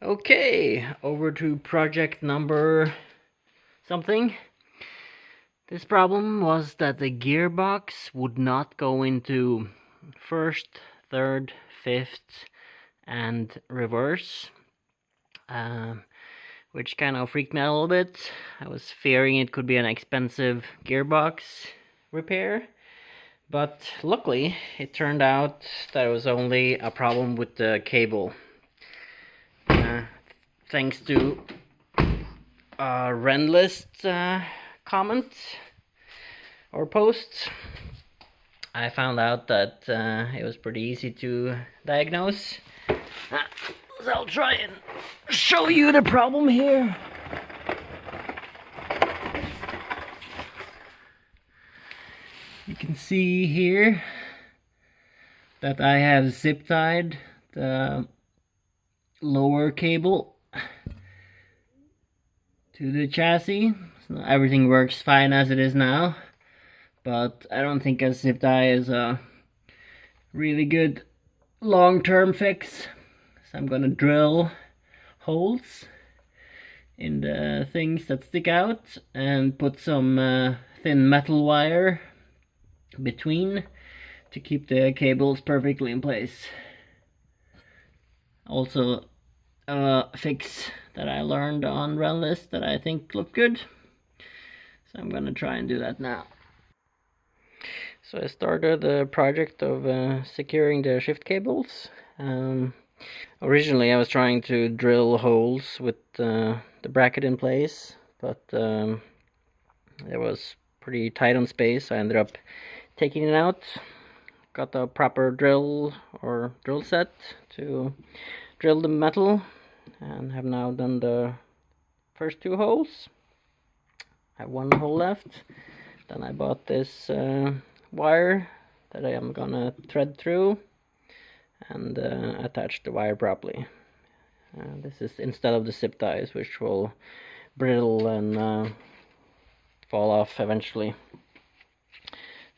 Okay, over to project number something. This problem was that the gearbox would not go into first, third, fifth, and reverse, which kind of freaked me out a little bit. I was fearing it could be an expensive gearbox repair, but luckily it turned out that it was only a problem with the cable. Thanks to a Rennlist comment or post, I found out that it was pretty easy to diagnose. So I'll try and show you the problem here. You can see here that I have zip tied the lower cable to the chassis. So everything works fine as it is now, but I don't think a zip tie is a really good long-term fix. So I'm gonna drill holes in the things that stick out and put some thin metal wire between to keep the cables perfectly in place. Also a fix that I learned on Rennlist that I think looked good, so I'm gonna try and do that now. So I started the project of securing the shift cables. Originally I was trying to drill holes with the bracket in place, but it was pretty tight on space, so I ended up taking it out. Got the proper drill set to drill the metal, and have now done the first two holes. I have one hole left. Then I bought this wire that I am gonna thread through and attach the wire properly. This is instead of the zip ties, which will brittle and fall off eventually.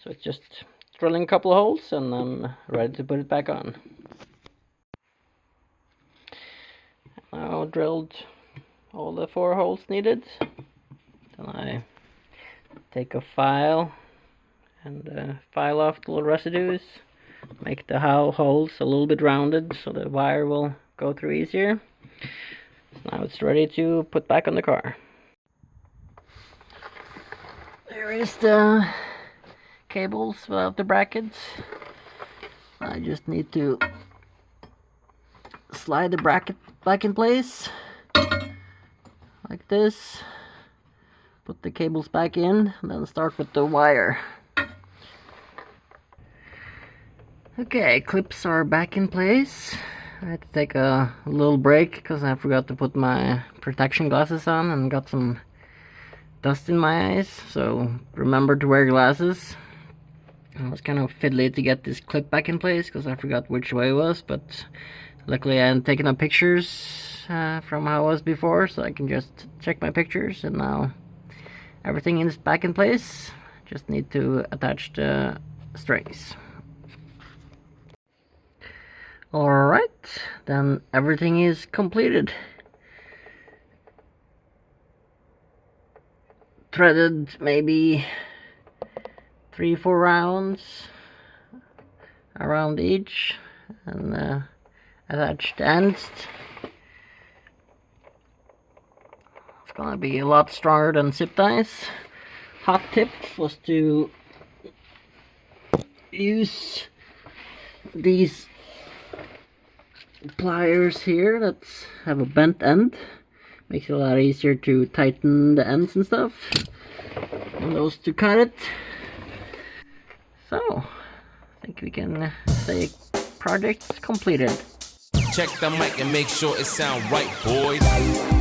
So it's just drilling a couple of holes and I'm ready to put it back on. Now drilled all the 4 holes needed. Then I take a file and file off the little residues. Make the holes a little bit rounded so the wire will go through easier. So now it's ready to put back on the car. There is the cables without the brackets. I just need to slide the bracket back in place like this, put the cables back in, and then start with the wire. Okay, clips are back in place. I had to take a little break because I forgot to put my protection glasses on and got some dust in my eyes, so remember to wear glasses. It was kind of fiddly to get this clip back in place because I forgot which way it was, but luckily I hadn't taken up pictures from how it was before, so I can just check my pictures, and now everything is back in place. Just need to attach the strings. Alright, then everything is completed. Threaded maybe 3-4 rounds around each, and attached the ends. It's gonna be a lot stronger than zip ties. Hot tip was to use these pliers here that have a bent end. Makes it a lot easier to tighten the ends and stuff. And those to cut it. So, I think we can say project completed. Check the mic and make sure it sound right, boys.